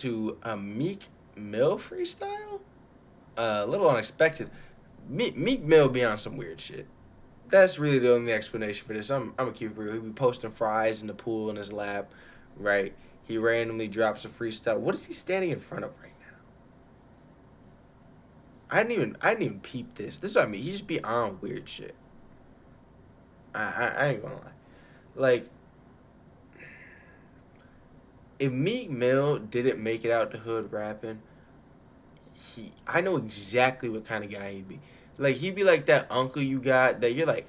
to a Meek Mill freestyle. A little unexpected. Meek Mill be on some weird shit. That's really the only explanation for this. I'm gonna keep it real. He be posting fries in the pool in his lap, right? He randomly drops a freestyle. What is he standing in front of right now? I didn't even peep this. This is what I mean. He just be on weird shit. I ain't gonna lie. Like, if Meek Mill didn't make it out the hood rapping, I know exactly what kind of guy he'd be. Like, he'd be like that uncle you got that you're like,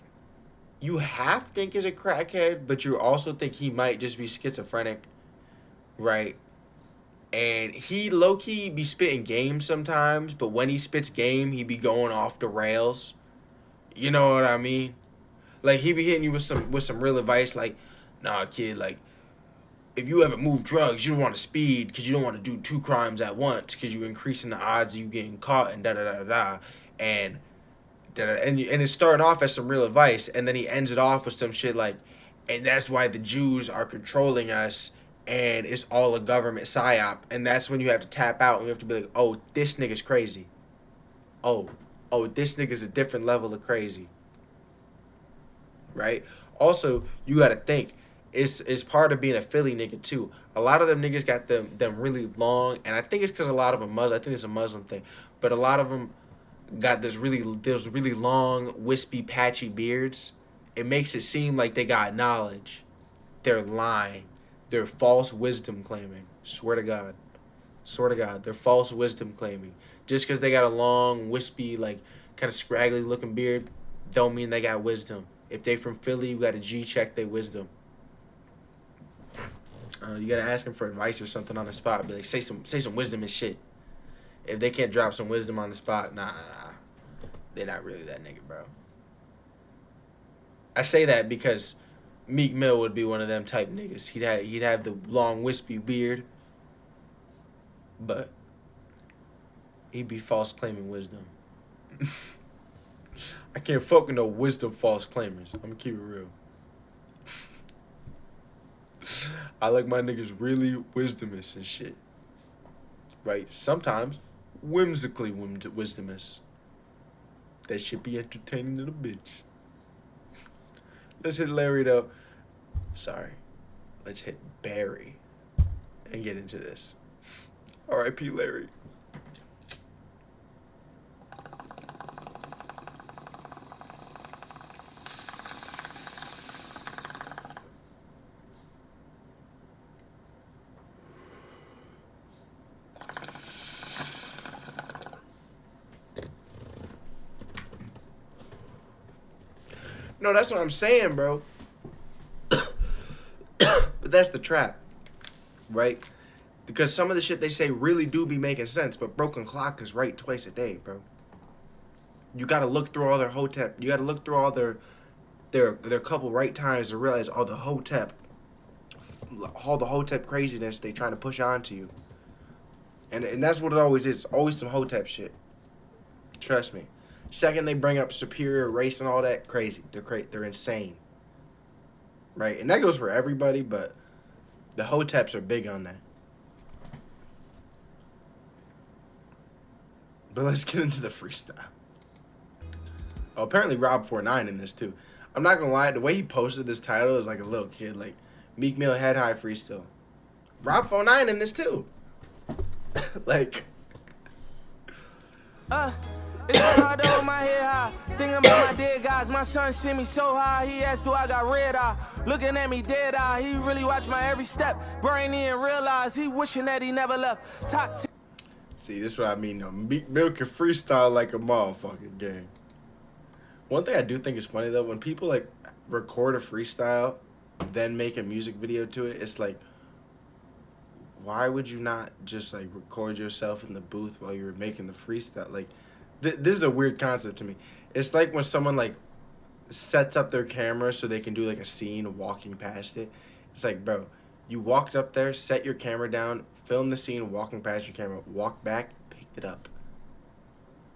you half think is a crackhead, but you also think he might just be schizophrenic, right? And he low key be spitting game sometimes, but when he spits game, he be going off the rails. You know what I mean? Like, he be hitting you with some real advice, like, nah, kid, like, if you ever move drugs, you don't want to speed because you don't want to do two crimes at once because you're increasing the odds of you getting caught and da da da da. And and it's starting off as some real advice, and then he ends it off with some shit like, and that's why the Jews are controlling us, and it's all a government psyop, and that's when you have to tap out and you have to be like, oh, this nigga's crazy. Oh, this nigga's a different level of crazy, right? Also, you got to think, it's part of being a Philly nigga too. A lot of them niggas got them really long, and I think it's because a lot of them Muslim. I think it's a Muslim thing, but a lot of them got those really long, wispy, patchy beards. It makes it seem like they got knowledge. They're lying. They're false wisdom claiming. Swear to God. Swear to God. They're false wisdom claiming. Just because they got a long, wispy, like, kind of scraggly looking beard, don't mean they got wisdom. If they from Philly, you got to G check their wisdom. You gotta ask them for advice or something on the spot. Be like, say some wisdom and shit. If they can't drop some wisdom on the spot, nah. They're not really that nigga, bro. I say that because Meek Mill would be one of them type niggas. He'd have the long wispy beard, but he'd be false claiming wisdom. I can't fuck with no wisdom false claimers. I'm gonna keep it real. I like my niggas really wisdomous and shit. Right? Sometimes whimsically wisdomous. That should be entertaining to the bitch. Let's hit Larry though. Sorry. Let's hit Barry and get into this. R.I.P. Larry. No, that's what I'm saying, bro. But that's the trap, right? Because some of the shit they say really do be making sense, but broken clock is right twice a day, bro. You gotta look through all their hotep. You gotta look through all their couple right times to realize all the hotep craziness they trying to push onto you. And that's what it always is. It's always some hotep shit. Trust me. Second, they bring up superior race and all that, crazy. They're insane, right? And that goes for everybody, but the hoteps are big on that. But let's get into the freestyle. Oh, apparently Rob 49 in this too. I'm not gonna lie, the way he posted this title is like a little kid, like Meek Mill head high freestyle. Rob 49 in this too. Like, It's hard to hold my head high. Thinking about my dead guys. My son sent me so high. He asked, do I got red eye? Looking at me dead eye. He really watched my every step. Brain didn't realize he wishing that he never left. see, this is what I mean though. Meek Mill can freestyle like a motherfucking gang. One thing I do think is funny though, when people like record a freestyle, then make a music video to it, it's like, why would you not just like record yourself in the booth while you were making the freestyle? Like, this is a weird concept to me. It's like when someone like sets up their camera so they can do like a scene walking past it. It's like, bro, you walked up there, set your camera down, film the scene walking past your camera, walk back, picked it up.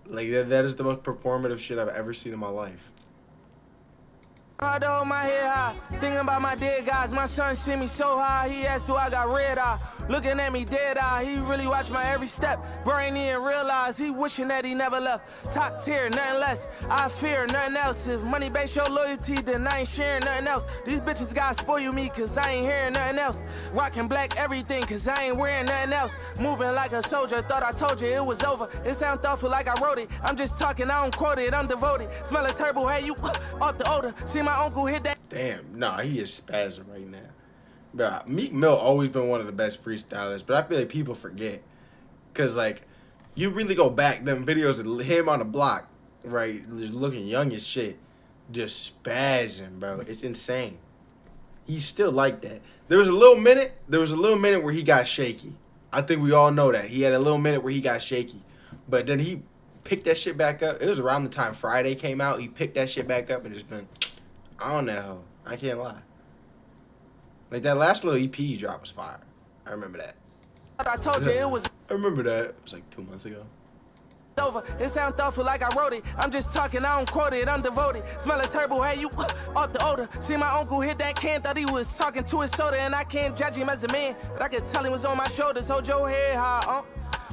Like, that is the most performative shit I've ever seen in my life. Hard to hold my head high, thinking about my dead guys. My son see me so high, he asked do I got red eye. Looking at me dead eye, he really watched my every step. Brain he didn't realize, he wishing that he never left. Top tier, nothing less, I fear nothing else. If money base your loyalty, then I ain't sharing nothing else. These bitches gotta spoil me, cause I ain't hearing nothing else. Rockin' black everything, cause I ain't wearing nothing else. Moving like a soldier, thought I told you it was over. It sound thoughtful like I wrote it, I'm just talking, I don't quote it, I'm devoted. Smell a turbo, hey you, off the odor. See my uncle hit that. Damn, nah, he is spazzing right now. Bruh, Meek Mill always been one of the best freestylers, but I feel like people forget. Because, like, you really go back, them videos of him on the block, right, just looking young as shit, just spazzing, bro. It's insane. He's still like that. There was a little minute where he got shaky. I think we all know that. He had a little minute where he got shaky. But then he picked that shit back up. It was around the time Friday came out. He picked that shit back up and just been on that hoe. I can't lie. Like, that last little EP he dropped was fire. I remember that. I told you it was. I remember that. It was like 2 months ago. Over. It sound thoughtful like I wrote it. I'm just talking, I don't quote it, I'm devoted. Smell a turbo, hey you, off the odor. See my uncle hit that can, thought he was talking to his soda. And I can't judge him as a man, but I could tell he was on my shoulders. Hold your head high,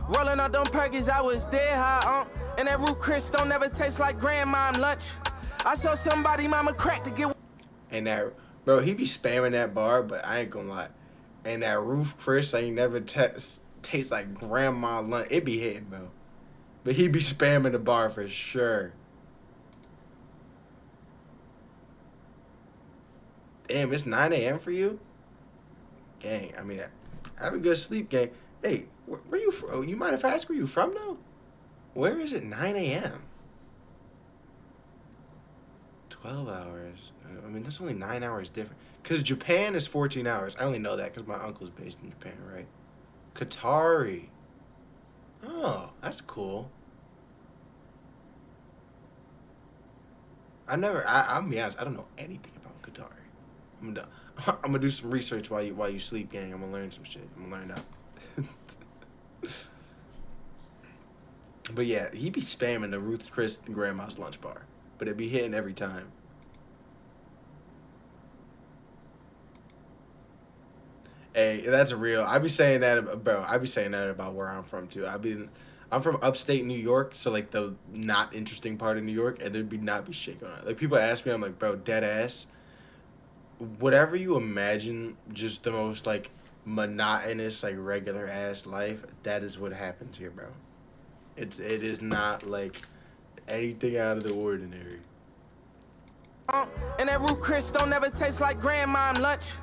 rolling up them perkies, I was dead high, And that root Chris don't never taste like grandma lunch. I saw somebody mama crack to get. And that, bro, he be spamming that bar, but I ain't gonna lie. And that roof Chris ain't never tastes like grandma lunch. It be hitting, bro. But he be spamming the bar for sure. Damn, it's 9 a.m. for you? Gang, I mean, have a good sleep, gang. Hey, where you from? You mind if I ask where you from, though? Where is it 9 a.m.? 12 hours. I mean, that's only 9 hours different. Because Japan is 14 hours. I only know that because my uncle's based in Japan, right? Qatari. Oh, that's cool. I'll be honest, I don't know anything about Qatari. I'm gonna do some research while you sleep, gang. I'm gonna learn some shit. I'm gonna learn that. But yeah, he be spamming the Ruth Chris and Grandma's lunch bar. But it be hitting every time. Hey, that's real. I be saying that, bro. I be saying that about where I'm from too. I'm from upstate New York, so like the not interesting part of New York, and there'd not be shit going on. Like people ask me, I'm like, bro, dead ass. Whatever you imagine, just the most like monotonous, like regular ass life, that is what happens here, bro. It is not like anything out of the ordinary. And that root Chris don't never taste like grandma lunch.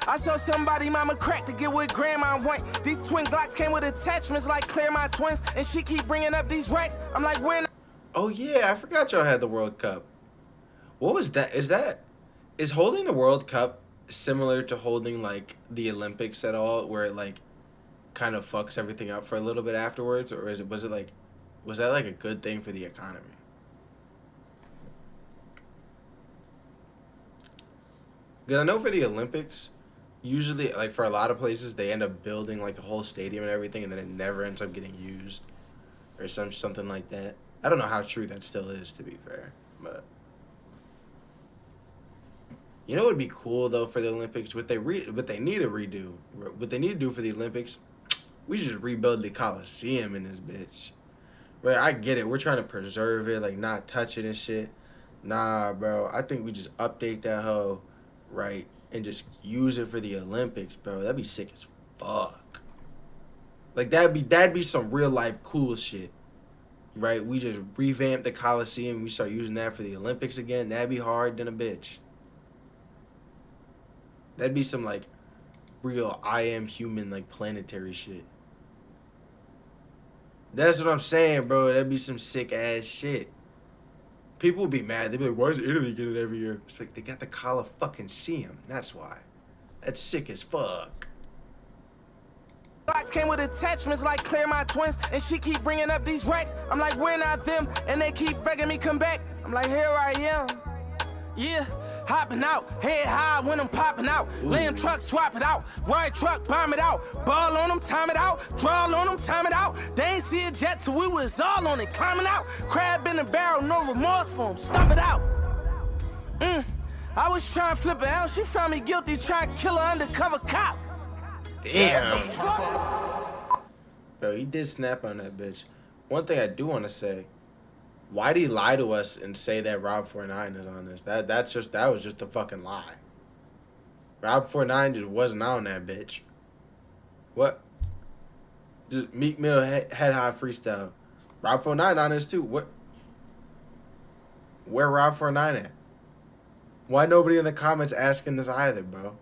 I saw somebody mama crack to get what grandma want. These twin Glocks came with attachments like Claire my twins, and she keep bringing up these racks. I'm like, when? Oh yeah, I forgot y'all had the World Cup. What was that? Is holding the World Cup similar to holding like the Olympics at all, where it like kind of fucks everything up for a little bit afterwards, or was that like a good thing for the economy? Because I know for the Olympics, usually, like, for a lot of places, they end up building, like, a whole stadium and everything, and then it never ends up getting used. Or something like that. I don't know how true that still is, to be fair. But you know what would be cool, though, for the Olympics? What they need to redo. What they need to do for the Olympics, we should just rebuild the Coliseum in this bitch. Right, I get it. We're trying to preserve it, like, not touch it and shit. Nah, bro. I think we just update that hoe, right, and just use it for the Olympics, bro. That'd be sick as fuck. Like, that'd be some real life cool shit, right? We just revamp the Coliseum. We start using that for the Olympics again. That'd be hard than a bitch. That'd be some like real I Am Human, like planetary shit. That's what I'm saying, bro. That'd be some sick ass shit. People would be mad. They'd be like, why does Italy get it every year? It's like, they got the Coliseum. That's why. That's sick as fuck. Glocks came with attachments like Claire my twins, and she keep bringing up these racks. I'm like, we're not them, and they keep begging me come back. I'm like, here I am. Yeah, hopping out, head high when I'm popping out. Lamb truck, swap it out. Ride truck, bomb it out. Ball on them, time it out. Draw on them, time it out. They ain't see a jet till we was all on it, climbing out. Crab in the barrel, no remorse for them, stomp it out. I was trying to flip her out, she found me guilty, trying to kill her undercover cop. Damn. Fuck. Bro, he did snap on that bitch. One thing I do want to say, why did he lie to us and say that Rob 49 is on this? That was just a fucking lie. Rob 49 just wasn't on that bitch. What? Just Meek Mill head high freestyle. Rob 49 on this too. What? Where Rob 49 at? Why nobody in the comments asking this either, bro?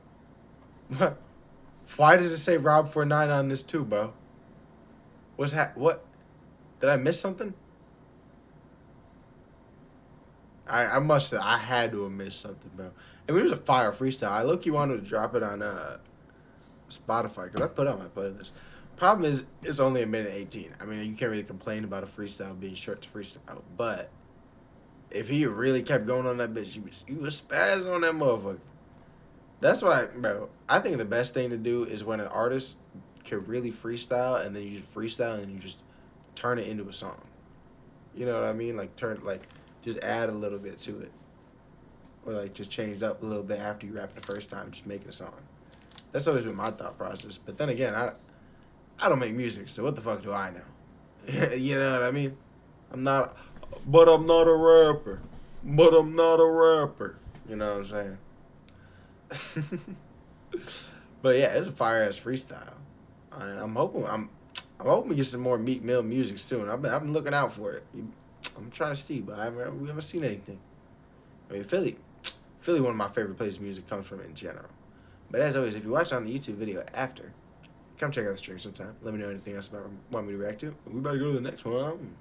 What? Why does it say Rob 49 on this too, bro? What? Did I miss something? I had to have missed something, bro. I mean, it was a fire freestyle. I low-key wanted to drop it on Spotify because I put it on my playlist. Problem is, it's only a minute 18. I mean, you can't really complain about a freestyle being short to freestyle. But if he really kept going on that bitch, he was spazzing on that motherfucker. That's why, bro, I think the best thing to do is when an artist can really freestyle and then you just freestyle and you just turn it into a song. You know what I mean? Like, just add a little bit to it. Or, like, just change it up a little bit after you rap it the first time. Just make it a song. That's always been my thought process. But then again, I don't make music, so what the fuck do I know? You know what I mean? I'm not a rapper. But I'm not a rapper. You know what I'm saying? But yeah, it's a fire ass freestyle. I'm hoping we get some more Meek Mill music soon. I've been looking out for it. I'm trying to see, but we haven't seen anything. I mean, Philly, one of my favorite places music comes from in general. But as always, if you watch on the YouTube video after, come check out the stream sometime. Let me know anything else about want me to react to. We better go to the next one.